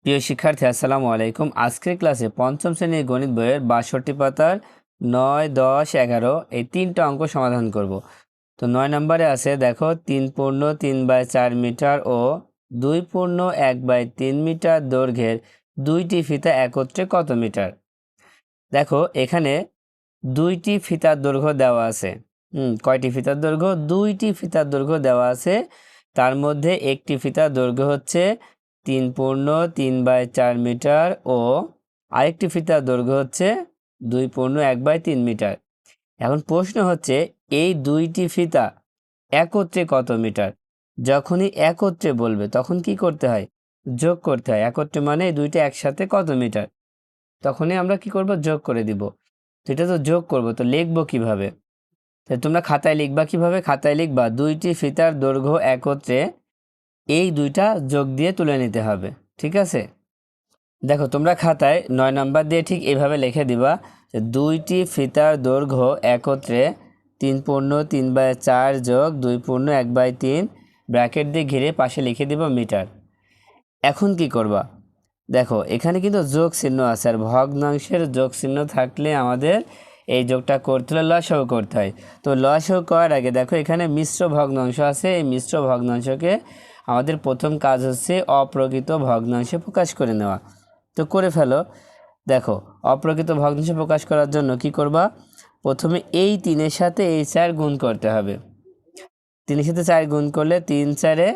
প্রিয় শিক্ষার্থী আসসালামু আলাইকুম। আজকের ক্লাসে পঞ্চম শ্রেণীর গণিত বইয়ের ৬২ পাতার ৯, ১০, ১১ এই তিনটা অঙ্ক সমাধান করব। তো ৯ নম্বরে আছে, দেখো ৩.৩/৪ মিটার ও ২.১/৩ মিটার দৈর্ঘ্যের দুইটি ফিতা একত্রে কত মিটার। দেখো এখানে দুইটি ফিতার দৈর্ঘ্য দেওয়া আছে। কয়টি ফিতার দৈর্ঘ্য? দুইটি ফিতার দৈর্ঘ্য দেওয়া আছে। তার মধ্যে একটি ফিতার দৈর্ঘ্য হচ্ছে ৩.৩/৪ মিটার ও আরেকটি ফিতার দৈর্ঘ্য হচ্ছে ২.১/৩ মিটার। এখন প্রশ্ন হচ্ছে এই দুইটি ফিতা একত্রে কত মিটার। যখনই একত্রে বলবে তখন কি করতে হয়? যোগ করতে হয়। একত্রে মানে এই দুইটা একসাথে কত মিটার, তখনই আমরা কি করব? যোগ করে দিব। তো এটা তো যোগ করব, তো লিখবো কিভাবে? তাই তোমরা খাতায় লিখবা কিভাবে? খাতায় লিখবা দুইটি ফিতার দৈর্ঘ্য একত্রে এই দুইটা যোগ দিয়ে তুলে নিতে হবে। ঠিক আছে, দেখো তোমরা খাতায় ৯ নাম্বার দিয়ে ঠিক এইভাবে লিখে দিবা যে দুইটি ফিতার দৈর্ঘ্য একত্রে ৩.৩/৪ যোগ ২.১/৩ ব্র্যাকেট দিয়ে ঘিরে পাশে লিখে দিব মিটার। এখন কি করবা? দেখো এখানে কিন্তু যোগ চিহ্ন আছে, আর ভগ্নাংশের যোগ চিহ্ন থাকলে আমাদের এই যোগটা করতে হলে লসাগু করতে হয়। তো লসাগু করার আগে দেখো এখানে মিশ্র ভগ্নাংশ আছে, এই মিশ্র ভগ্নাংশকে আমাদের প্রথম কাজ হচ্ছে অপ্রকৃত ভগ্নাংশে প্রকাশ করে নেওয়া। তো করে ফেলো। দেখো অপ্রকৃত ভগ্নাংশে প্রকাশ করার জন্য কি করবা? প্রথমে এই ৩-এর সাথে এই ৪ গুণ করতে হবে। ৩-এর সাথে ৪ গুণ করলে ৩-৪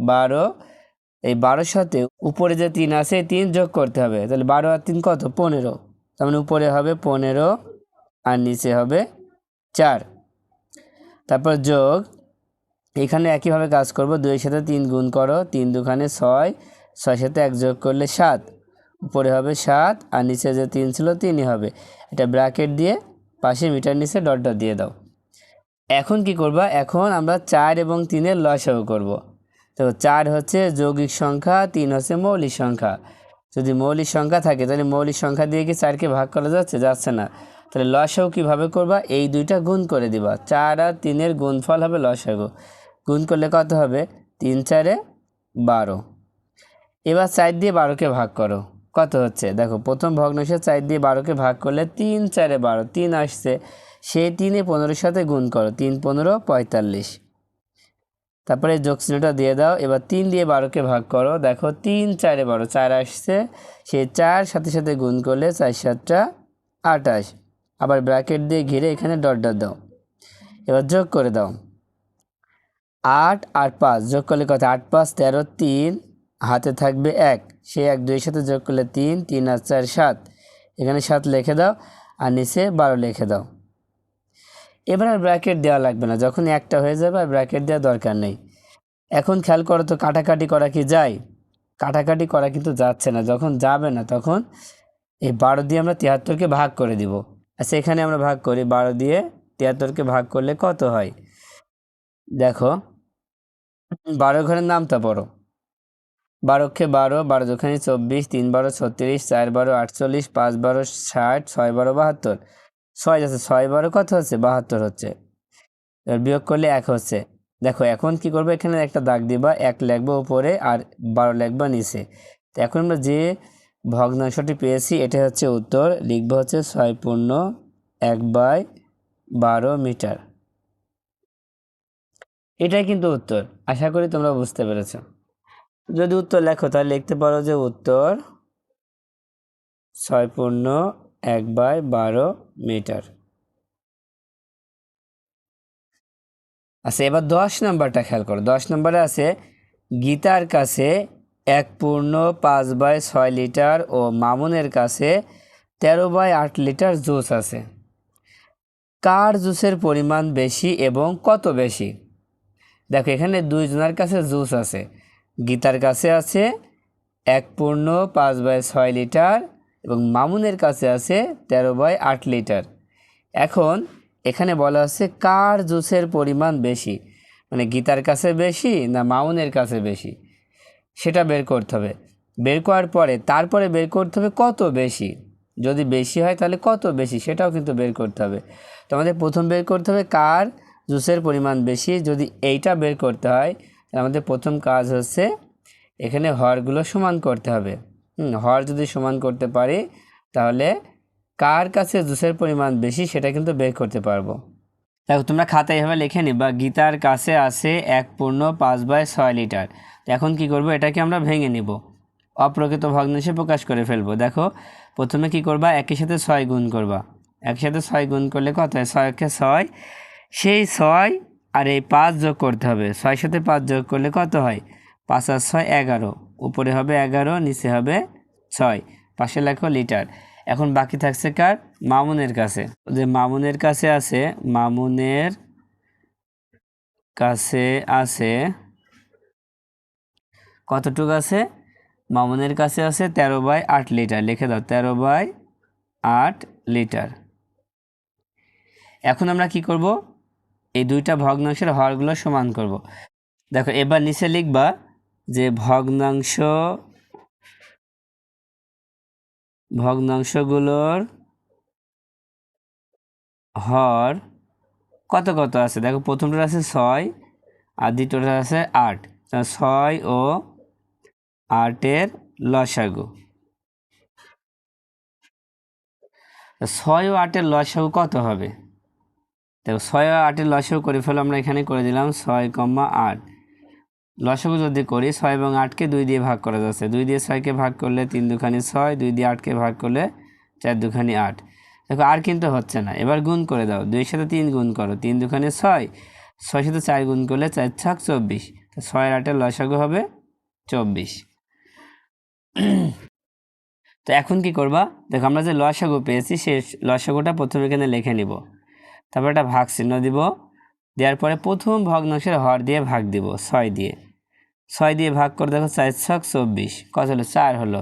12, এই 12-র সাথে উপরে যে ৩ আছে এই ৩ যোগ করতে হবে। তাহলে 12 আর ৩ কত? 15। তার মানে উপরে হবে 15 আর নিচে হবে 4। তারপর যোগ, এখানে একইভাবে কাজ করব। 2-এর সাথে 3 গুণ করো, 3 দুখানে 6, 6-এর সাথে 1 যোগ করলে 7, উপরে হবে 7 আর নিচে যে 3 ছিল 3ই হবে। এটা ব্র্যাকেট দিয়ে পাশে মিটার নিচে ডট ডট দিয়ে দাও। এখন কি করবা? এখন আমরা 4 এবং 3-এর লসাগু করব। তো 4 হচ্ছে যৌগিক সংখ্যা, 3 হচ্ছে মৌলিক সংখ্যা। যদি মৌলিক সংখ্যা থাকে তাহলে মৌলিক সংখ্যা দিয়ে কি 4কে ভাগ করা যাচ্ছে? যাচ্ছে না। তাহলে লসাগু কীভাবে করবা? এই দুইটা গুণ করে দিবা। 4 আর 3-এর গুণফল হবে লসাগু। গুণ করলে কত হবে? 3-4 12। এবার 4 দিয়ে 12কে ভাগ করো, কত হচ্ছে? দেখো প্রথম ভগ্নাংশে 4 দিয়ে 12কে ভাগ করলে 3-4 12, 3 আসছে। সেই 3-এ 15-এর সাথে গুণ করো, 3-15 45। তারপরে যোগ চিহ্নটা দিয়ে দাও। এবার 3 দিয়ে 12কে ভাগ করো, দেখো 3-4 12, 4 আসছে। সেই 4 সাথে সাথে গুণ করলে 4-7 28। আবার ব্র্যাকেট দিয়ে ঘিরে এখানে ডট ডট দাও। এবার যোগ করে দাও। 8 আর 5 যোগ করলে কত? 8 5 13, 3 হাতে থাকবে 1, সেই 1 2-এর সাথে যোগ করলে 3, 3 আর 4 7, এখানে 7 লিখে দাও আর নিচে 12 লিখে দাও। এবার আর ব্র্যাকেট দেওয়া লাগবে না, যখন একটা হয়ে যাবে আর ব্র্যাকেট দেওয়ার দরকার নেই। এখন খেয়াল করো তো, কাটাকাটি করা কি যায়? কাটাকাটি করা কিন্তু যাচ্ছে না। যখন যাবে না তখন এই 12 দিয়ে আমরা 73কে ভাগ করে দিব। আচ্ছা এখানে আমরা ভাগ করি, 12 দিয়ে 73কে ভাগ করলে কত হয়? দেখো 12 ঘরের নামটা পড়ো। 12 12, 12 দুখানি 24, 3 12 36, 4 12 48, 5 12 60, 6 12 72। 6 আছে, 6 12 কত হচ্ছে? 72 হচ্ছে। এবার বিয়োগ করলে 1 হচ্ছে। দেখো এখন কি করবো? এখানে একটা দাগ দিবা, 1 লিখবো উপরে আর 12 লিখবা নিচে। তো এখন আমরা যে ভগ্নাংশটি পেয়েছি এটা হচ্ছে উত্তর। লিখবো হচ্ছে 6.1/12 মিটার। এটাই কিন্তু উত্তর। আশা করি তোমরা বুঝতে পেরেছ। যদি উত্তর লেখো তাহলে লিখতে পারো যে উত্তর 6.1/12 মিটার। আচ্ছা এবার 10 নাম্বারটা খেয়াল করো। 10 নম্বরে আছে গীতার কাছে 1.5/6 লিটার ও মামুনের কাছে 13/8 লিটার জুস আছে। কার জুসের পরিমাণ বেশি এবং কত বেশি? দেখো এখানে দুইজনের কাছে জুস আছে। গীতার কাছে আছে 1.5/6 লিটার এবং মামুনের কাছে আছে 13/8 লিটার। এখন এখানে বলা হচ্ছে কার জুসের পরিমাণ বেশি, মানে গীতার কাছে বেশি না মামুনের কাছে বেশি, সেটা বের করতে হবে। বের করার পরে তারপরে বের করতে হবে কত বেশি। যদি বেশি হয় তাহলে কত বেশি সেটাও কিন্তু বের করতে হবে। তো আমাদের প্রথম বের করতে হবে কার জুসের পরিমাণ বেশি। যদি এইটা বের করতে হয় তাহলে আমাদের প্রথম কাজ হচ্ছে এখানে হরগুলো সমান করতে হবে। হর যদি সমান করতে পারি তাহলে কার কাছে জুসের পরিমাণ বেশি সেটা কিন্তু বের করতে পারবো। দেখো তোমরা খাতায় এভাবে লিখে নিবা, গীতার কাছে আছে 1/5/6 লিটার। এখন কি করব, এটাকে আমরা ভেঙে নিব, অপ্রকৃত ভগ্নাংশে প্রকাশ করে ফেলবো। দেখো প্রথমে কি করবা, একের সাথে 6 গুণ করবা। একের সাথে 6 গুণ করলে কত হয়, 6 6, সেই 6 আর এই 5 যোগ করতে হবে। 6 সাথে 5 যোগ করলে কত হয়, 5 আর 6 11, উপরে হবে 11, নিচে হবে 6, পাশে লেখো লিটার। এখন বাকি থাকছে কার, মামুনের কাছে। যে মামুনের কাছে আছে, মামুনের কাছে আছে কতটুকু আছে, মামুনের কাছে আছে 13/8 লিটার। লিখে দাও 13/8 লিটার। এখন আমরা কি করব, এই দুইটা ভগ্নাংশের হরগুলো সমান করব। দেখো এবার নিচে লিখবা যে ভগ্নাংশগুলোর হর কত কত আছে। দেখো প্রথমটা আছে 6 আর দ্বিতীয়টা আছে 8। 6 ও 8-এর লসাগু, 6 ও 8-এর লসাগু কত হবে। দেখো 6 ও 8-এর লসাগু করে ফেলো, আমরা এখানে করে দিলাম 6,8। লসাগু যদি করি 6 এবং 8কে 2 দিয়ে ভাগ করা যাচ্ছে, 2 দিয়ে 6কে ভাগ করলে 3 দুখানি 6, 2 দিয়ে 8কে ভাগ করলে 4 দুখানি 8। দেখো আর কিন্তু হচ্ছে না, এবার গুণ করে দাও, 2 সাথে 3 গুণ করো, 3 দুখানি 6, 6 সাথে 4 গুণ করলে 4 ছক 24, তো 6 আর 8-এর লসাগু হবে 24। তো এখন কি করবা, দেখো আমরা যে লসাগু পেয়েছি সেই লসাগুটা প্রথমে এখানে লিখে নিব, তারপর একটা ভাগ চিহ্ন দিব, দেওয়ার পরে প্রথম ভগ্নাংশের হর দিয়ে ভাগ দিব, 6 দিয়ে। 6 দিয়ে ভাগ করে দেখো 4 ছক 24, কত হলো, 4 হলো।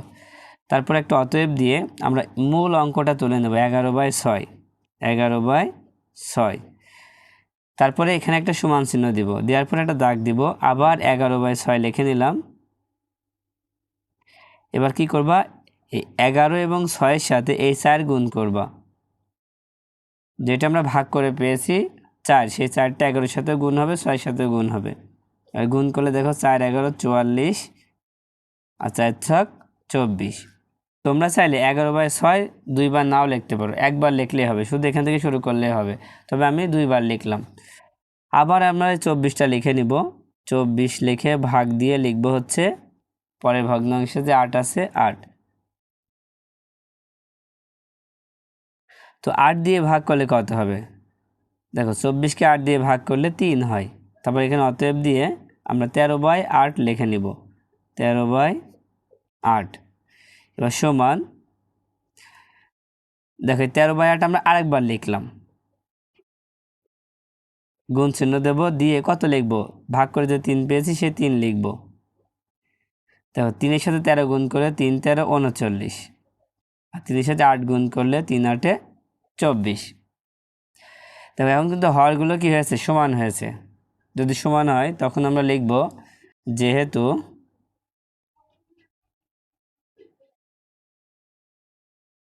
তারপর একটা অতএব দিয়ে আমরা মূল অঙ্কটা তুলে নেব, 11/6, 11/6। তারপরে এখানে একটা সমান চিহ্ন দিব, দেওয়ার পরে একটা দাগ দিব, আবার 11/6 লিখে নিলাম। এবার কি করবা, এই 11 এবং 6-এর সাথে এই 4 গুণ করবা, যেটা আমরা ভাগ করে পেয়েছি 4, সেই 4টা 11-এর সাথে গুণ হবে, 6-এর সাথে গুণ হবে। আর গুণ করলে দেখো 4 11 44 আর 4 ছক 24। তোমরা চাইলে 11/6 দুইবার নাও লিখতে পারো, একবার লিখলেই হবে, শুধু এখান থেকে শুরু করলেই হবে, তবে আমি দুইবার লিখলাম। আবার আমরা 24টা লিখে নিব, 24 লিখে ভাগ দিয়ে লিখব হচ্ছে পরের ভগ্নাংশে যে 8 আছে 8। তো 8 দিয়ে ভাগ করলে কত হবে, দেখো 24কে 8 দিয়ে ভাগ করলে 3 হয়। তারপর এখানে অতএব দিয়ে আমরা 13/8 লিখে নিব, 13/8। এবার সমান, দেখো 13/8 আমরা আরেকবার লিখলাম, গুণ চিহ্ন দেব, দিয়ে কত লিখব, ভাগ করে যে 3 পেয়েছি সে 3 লিখব। দেখো 3-এর সাথে 13 গুণ করে 3 13 39, আর 3-এর সাথে 8 গুণ করলে 3 8 24। দেখো এখন কিন্তু হরগুলো কি হয়েছে, সমান হয়েছে। যদি সমান হয় তখন আমরা লিখব যেহেতু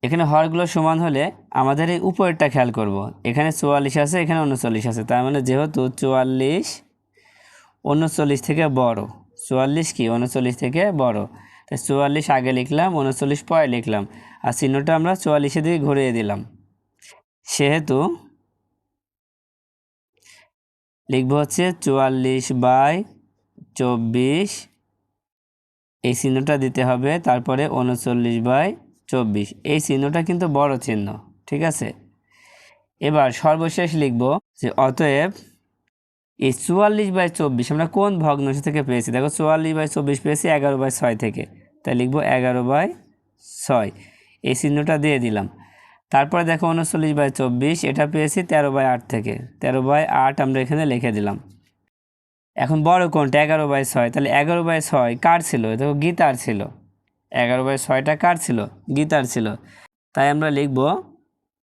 এখানে হরগুলো সমান হলে আমাদের এই উপরেরটা খেয়াল করব, এখানে 44 আছে, এখানে 39 আছে, তার মানে যেহেতু 44 39 থেকে বড়, 44 কি 39 থেকে বড়, তাই 44 আগে লিখলাম, 39 পরে লিখলাম, আর চিহ্নটা আমরা 44-এর দিকে ঘুরিয়ে দিলাম। সেহেতু লিখব হচ্ছে 44/24, এই চিহ্নটা দিতে হবে, তারপরে 39/24, এই চিহ্নটা কিন্তু বড় চিহ্ন, ঠিক আছে। এবার সর্বশেষ লিখব যে অতএব এই 44/24 আমরা কোন ভগ্নাংশ থেকে পেয়েছি, দেখো 44/24 পেয়েছি 11/6 থেকে, তাই লিখব 11/6, এই চিহ্নটা দিয়ে দিলাম। তারপরে দেখো 39/24 এটা পেয়েছি 13/8 থেকে, 13/8 আমরা এখানে লিখে দিলাম। এখন বড় কোনটা, 11/6, তাহলে 11/6 কার ছিল, দেখো গীতার ছিল, 11/6টা কার ছিল, গীতার ছিল, তাই আমরা লিখব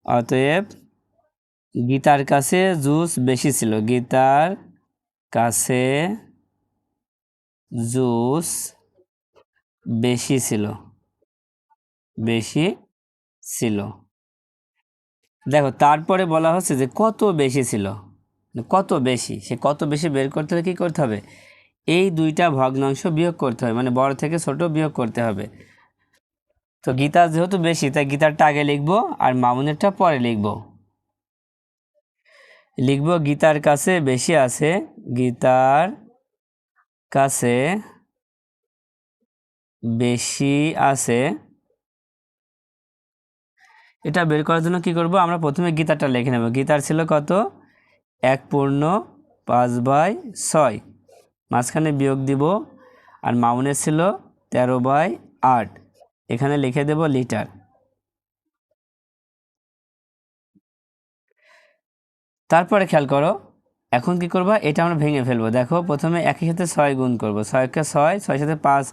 অতএব গীতার কাছে জুস বেশি ছিল, গীতার কাছে জুস বেশি ছিল, বেশি ছিল। দেখো তারপরে বলা হচ্ছে যে কত বেশি ছিল, কত বেশি, সে কত বেশি বের করতে হলে কী করতে হবে, এই দুইটা ভগ্নাংশ বিয়োগ করতে হবে, মানে বড় থেকে ছোট বিয়োগ করতে হবে। তো গীতার যেহেতু বেশি তাই গীতারটা আগে লিখবো আর মামুনেরটা পরে লিখবো। গীতার কাছে বেশি আছে, গীতার কাছে বেশি আছে। এটা বের করার জন্য কি করব, আমরা প্রথমে গীতারটা লিখে নেব। গীতার ছিল কত, 1/5/6, মাঝখানে বিয়োগ দিব। আর মাউনের ছিল 13/8, এখানে লিখে দেব লিটার। তারপরে খেয়াল করো, এখন কি করবা, এটা আমরা ভেঙে ফেলবো। দেখো প্রথমে একই সাথে 6 গুণ করবো, 6কে 6, 6 সাথে 5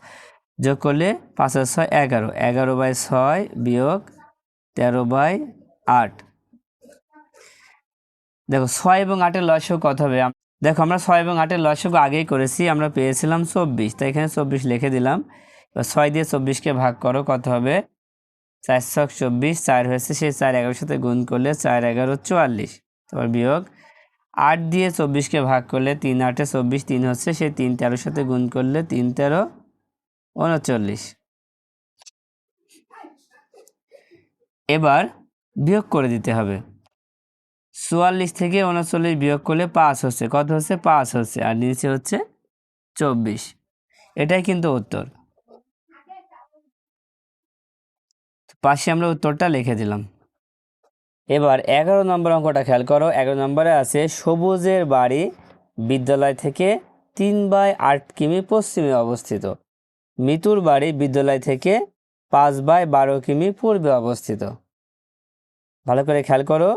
যোগ করলে 5 আর 6 11, 11/6 বিয়োগ 13/8। দেখো 6 এবং 8-এর লসাগু কত হবে, দেখো আমরা 6 এবং 8-এর লসাগু আগেই করেছি, আমরা পেয়েছিলাম 24, তাই এখানে 24 লিখে দিলাম। এবার 6 দিয়ে 24কে ভাগ করো, কত হবে, 4 ছক 24, 4 হয়েছে, সেই 4 11-এর সাথে গুণ করলে 4 11 44, তারপর বিয়োগ 8 দিয়ে 24কে ভাগ করলে 3 8-এ 24, 3 হচ্ছে, সেই 3 13-এর সাথে গুণ করলে 3 13 39। এবার বিয়োগ করে দিতে হবে, 44 থেকে 39 বিয়োগ করলে 5 হচ্ছে, কত হচ্ছে, 5 হচ্ছে, আর নিচে হচ্ছে 24। এটাই কিন্তু উত্তর। পাশে আমরা উত্তরটা লিখে দিলাম। এবার 11 নম্বর অঙ্কটা খেয়াল করো। 11 নম্বরে আছে সবুজের বাড়ি বিদ্যালয় থেকে 3/8 কিমি পশ্চিমে অবস্থিত, মিতুর বাড়ি বিদ্যালয় থেকে 5/12 কিমি পূর্বে অবস্থিত। ভালো করে খেয়াল করো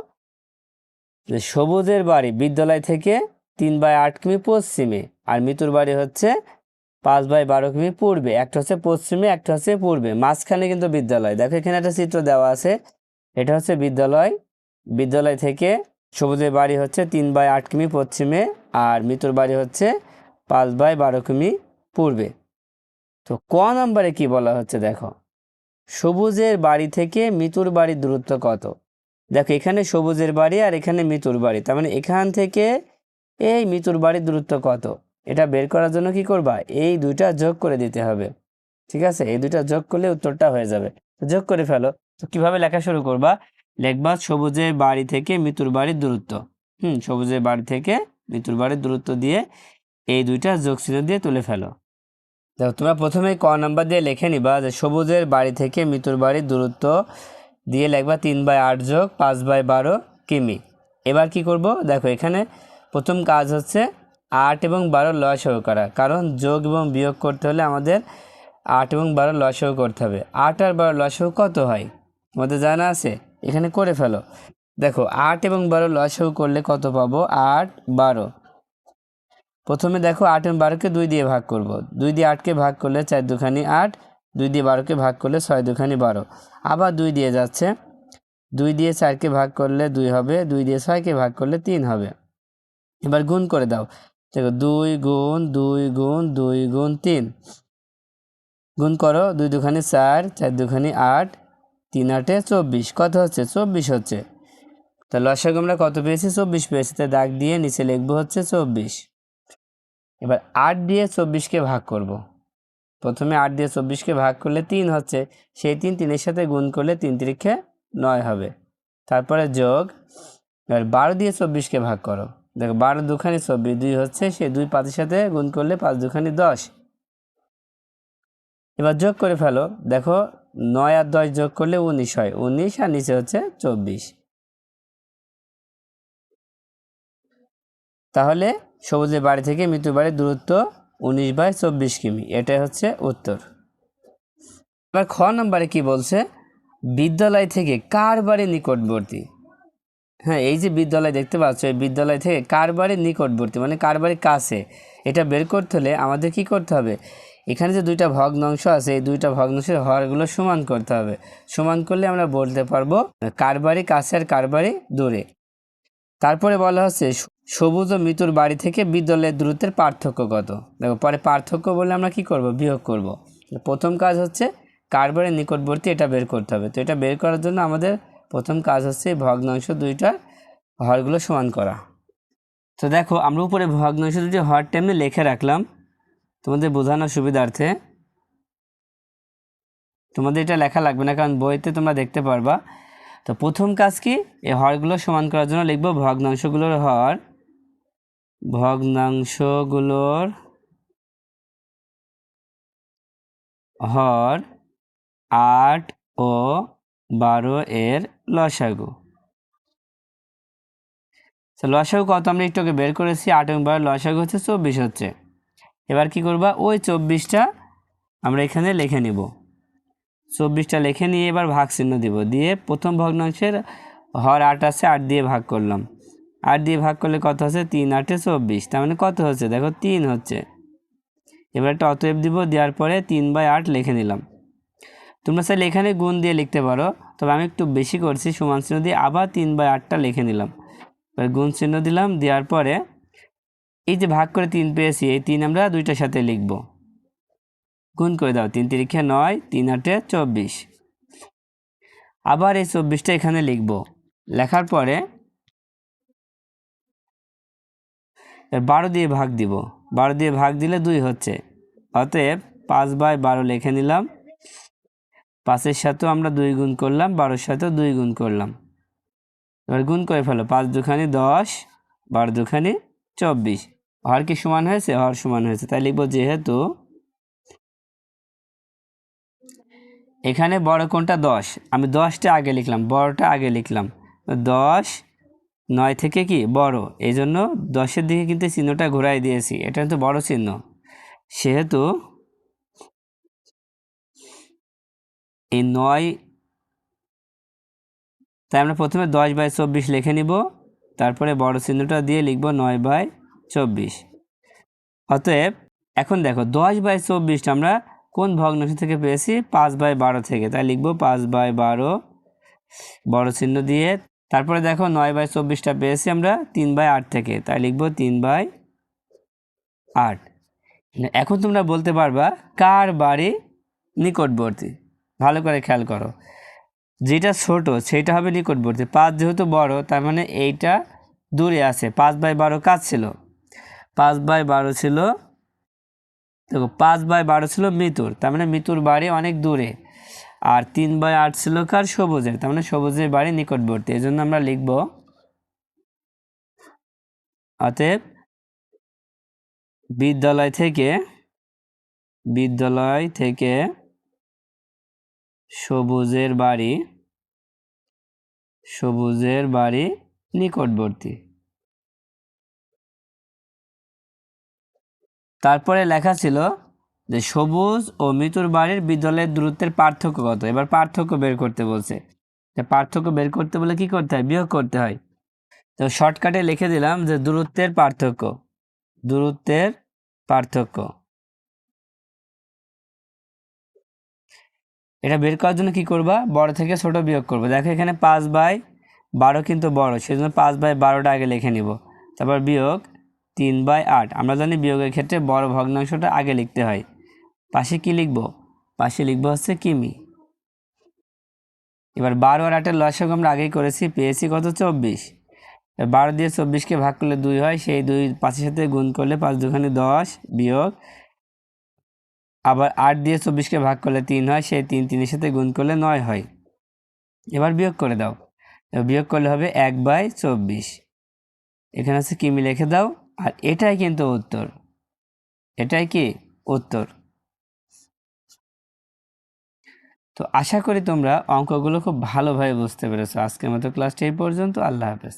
যে সবুজের বাড়ি বিদ্যালয় থেকে 3/8 কিমি পশ্চিমে, আর মিতুর বাড়ি হচ্ছে 5/12 কিমি পূর্বে। একটা হচ্ছে পশ্চিমে, একটা হচ্ছে পূর্বে, মাঝখানে কিন্তু বিদ্যালয়। দেখো এখানে একটা চিত্র দেওয়া আছে, এটা হচ্ছে বিদ্যালয়। বিদ্যালয় থেকে সবুজের বাড়ি হচ্ছে 3/8 কিমি পশ্চিমে, আর মিতুর বাড়ি হচ্ছে 5/12 কিমি পূর্বে। তো ক নম্বরে কি বলা হচ্ছে, দেখো সবুজের বাড়ি থেকে মিতুর বাড়ির দূরত্ব কত। দেখো এখানে সবুজের বাড়ি আর এখানে মিতুর বাড়ি, তার মানে এখান থেকে এই মিতুর বাড়ির দূরত্ব কত, এটা বের করার জন্য কি করবা, এই দুইটা যোগ করে দিতে হবে। ঠিক আছে, এই দুইটা যোগ করলে উত্তরটা হয়ে যাবে। তো যোগ করে ফেলো। তো কিভাবে লেখা শুরু করবা, লিখবা সবুজের বাড়ি থেকে মিতুর বাড়ির দূরত্ব। সবুজের বাড়ি থেকে মিতুর বাড়ির দূরত্ব দিয়ে এই দুইটা যোগ চিহ্ন দিয়ে তুলে ফেলো। দেখো তোমরা প্রথমে ক নাম্বার দিয়ে লিখে নিবা যে সবুজের বাড়ি থেকে মিতুর বাড়ির দূরত্ব দিয়ে লিখবা 3/8 যোগ 5/12 কিমি। এবার কি করব, দেখো এখানে প্রথম কাজ হচ্ছে 8 এবং 12 লসাগু করা, কারণ যোগ এবং বিয়োগ করতে হলে আমাদের 8 এবং 12 লসাগু করতে হবে। 8 আর 12 লসাগু কত হয় তোমাদের জানা আছে, এখানে করে ফেলো। দেখো 8 এবং 12 লসাগু করলে কত পাবো, 8 12। প্রথমে দেখো 8 এবং 12-কে 2 দিয়ে ভাগ করব, 2 দিয়ে 8-কে ভাগ করলে 4 দুখানি 8, 2 দিয়ে 12-কে ভাগ করলে 6 দুখানি 12, আবার 2 দিয়ে যাচ্ছে, 2 দিয়ে 4-কে ভাগ করলে 2 হবে, 2 দিয়ে 6-কে ভাগ করলে 3 হবে। এবার গুণ করে দাও, দেখো 2 গুণ 2 গুণ 2 গুণ 3, গুণ করো, 2 দুখানি 4, 4 দুখানি 8, 3 8-এ 24, কত হচ্ছে, 24 হচ্ছে। তো লসাগু আমরা কত পেয়েছি, 24 পেয়েছি, তাই দাগ দিয়ে নিচে লিখবো হচ্ছে 24। এবার 8 দিয়ে 24-কে ভাগ করব। প্রথমে 8 দিয়ে 24-কে ভাগ করলে 3 হচ্ছে, সেই 3 3-এর সাথে গুণ করলে 3 3-এ 9 হবে। তারপরে যোগ, এবার 12 দিয়ে 24-কে ভাগ করো, দেখো 12 দুখানি 24, 2 হচ্ছে, সেই 2 5-এর সাথে গুণ করলে 5 দুখানি 10। এবার যোগ করে ফেলো, দেখো 9 আর 10 যোগ করলে 19 হয়, 19 আর নিচে হচ্ছে 24। তাহলে সবুজের বাড়ি থেকে মৃত্যুর বাড়ির দূরত্ব 19/24 কিমি, এটাই হচ্ছে উত্তর। এবার খ নম্বরে কি বলছে, বিদ্যালয় থেকে কার বাড়ি নিকটবর্তী। হ্যাঁ, এই যে বিদ্যালয় দেখতে পাচ্ছ, এই বিদ্যালয় থেকে কার বাড়ির নিকটবর্তী মানে কার বাড়ির কাছে, এটা বের করতে হলে আমাদের কি করতে হবে, এখানে যে দুইটা ভগ্নাংশ আছে এই দুইটা ভগ্নাংশের হরগুলো সমান করতে হবে। সমান করলে আমরা বলতে পারবো কার বাড়ি কাছে আর কার বাড়ি দূরে। তারপরে বলা হচ্ছে সবুজ ও মৃত্যুর বাড়ি থেকে বিদ্যালয়ের দূরত্বের পার্থক্য কত। দেখো পরে পার্থক্য বলে আমরা কি করব, বিয়োগ করব। প্রথম কাজ হচ্ছে কার বাড়ির নিকটবর্তী, এটা বের করতে হবে। তো এটা বের করার জন্য আমাদের প্রথম কাজ হচ্ছে ভগ্নাংশ দুইটার হরগুলো সমান করা। তো দেখো আমরা উপরে ভগ্নাংশ দুটি হর টেমনে লিখে রাখলাম তোমাদের বোঝানোর সুবিধার্থে। তোমাদের এটা লেখা লাগবে না, কারণ বইতে তোমরা দেখতে পারবা। তো প্রথম কাজ কি, এই হরগুলো সমান করার জন্য লিখবো ভগ্নাংশগুলোর হর, ভগ্নাংশগুলোর হর 8 ও 12 এর লসাগু। লসাগু কত আমরা একটু আগে বের করেছি, 8 এবং 12 লসাগু হচ্ছে 24 হচ্ছে। এবার কি করবা, ওই 24টা আমরা এখানে লিখে নিব। 24টা লিখে নিয়ে এবার ভাগ চিহ্ন দিব, দিয়ে প্রথম ভগ্নাংশের হর 8 আছে, 8 দিয়ে ভাগ করলাম। 8 দিয়ে ভাগ করলে কত হচ্ছে, 3 8 24, তার মানে কত হচ্ছে দেখো 3 হচ্ছে। এবার একটা অতএব দিব, দেওয়ার পরে 3/8 লিখে নিলাম। তোমরা চাইলে এখানে গুণ দিয়ে লিখতে পারো, তবে আমি একটু বেশি করছি, সমান চিহ্ন দিয়ে আবার 3/8টা লিখে নিলাম। এবার গুণ চিহ্ন দিলাম, দেওয়ার পরে এই যে ভাগ করে 3 পেয়েছি, এই 3 আমরা দুইটার সাথে লিখব। গুণ করে দাও, 3 3 9, 3 8 24। আবার এই 24টা এখানে লিখব। লেখার পরে 12 দিয়ে ভাগ দিব, 12 দিয়ে ভাগ দিলে 2 হচ্ছে। অতএব 5/12 লিখে নিলাম। 5-এর সাথেও আমরা 2 গুণ করলাম, 12-এর সাথেও 2 গুণ করলাম। এবার গুণ করে ফেলো, 5 দুখানি 10, 12 দুখানি 24। হর কি সমান হয়েছে, হর সমান হয়েছে। তাই লিখবো যেহেতু এখানে বড় কোনটা 10, আমি 10টা আগে লিখলাম, বড়টা আগে লিখলাম। 10 9 থেকে কি বড়, এই জন্য 10-এর দিকে কিন্তু চিহ্নটা ঘুরাই দিয়েছি, এটা কিন্তু বড় চিহ্ন। সেহেতু এই 9, তাই আমরা প্রথমে 10/24 লিখে নিব, তারপরে বড় চিহ্নটা দিয়ে লিখব 9/24। অতএব এখন দেখো 10/24টা আমরা কোন ভগ্নাংশ থেকে পেয়েছি, 5/12 থেকে, তাই লিখব 5/12 বড় চিহ্ন দিয়ে। তারপরে দেখো 9/24টা পেয়েছি আমরা 3/8 থেকে, তাই লিখব 3/8। এখন তোমরা বলতে পারবা কার বাড়ি নিকটবর্তী। ভালো করে খেয়াল করো, যেটা ছোট সেটা হবে নিকটবর্তী। 5 যেহেতু বড়, তার মানে এইটা দূরে আছে। 5/12 কাজ ছিল, 5/12 ছিল, দেখো 5/12 ছিল মৃত্যুর, তার মানে মৃত্যুর বাড়ি অনেক দূরে। আর 3/8 ছিল কার, সবুজের, তার মানে সবুজের বাড়ি নিকটবর্তী। এই জন্য আমরা লিখব অতএব বিদ্যালয় থেকে সবুজের বাড়ি নিকটবর্তী। তারপরে লেখা ছিল যে সবুজ ও মৃত্যুর বাড়ির বিদ্যালয়ের দূরত্বের পার্থক্য কত। এবার পার্থক্য বের করতে বলছে, পার্থক্য বের করতে বলে কি করতে হয়, বিয়োগ করতে হয়। তো শর্টকাটে লিখে দিলাম যে দূরত্বের পার্থক্য। এটা বের করার জন্য কি করবা, বড় থেকে ছোট বিয়োগ করবো। দেখো এখানে 5/12 কিন্তু বড়, সেজন্য 5/12টা আগে লিখে নিব। তারপর বিয়োগ 3/8। আমরা জানি বিয়োগের ক্ষেত্রে বড় ভগ্নাংশটা আগে লিখতে হয়। পাশে কি লিখব, পাশে লিখব হচ্ছে কিমি। এবার 12 আর 8-এর লসাগু আমরা আগেই করেছি, পেয়েছি কত, 24। 12 দিয়ে 24কে ভাগ করলে 2 হয়, সেই 2 5-এর সাথে গুণ করলে 5 দুখানি 10, বিয়োগ আবার 8 দিয়ে 24কে ভাগ করলে 3 হয়, সেই 3 3-এর সাথে গুণ করলে 9 হয়। এবার বিয়োগ করে দাও, বিয়োগ করলে হবে 1/24। এখানে হচ্ছে কিমি লিখে দাও। আর এটাই কিন্তু উত্তর, এটাই কি উত্তর। তো আশা করি তোমরা অঙ্কগুলো খুব ভালোভাবে বুঝতে পেরেছো। আজকের মতো ক্লাসটা এই পর্যন্ত। আল্লাহ হাফেজ।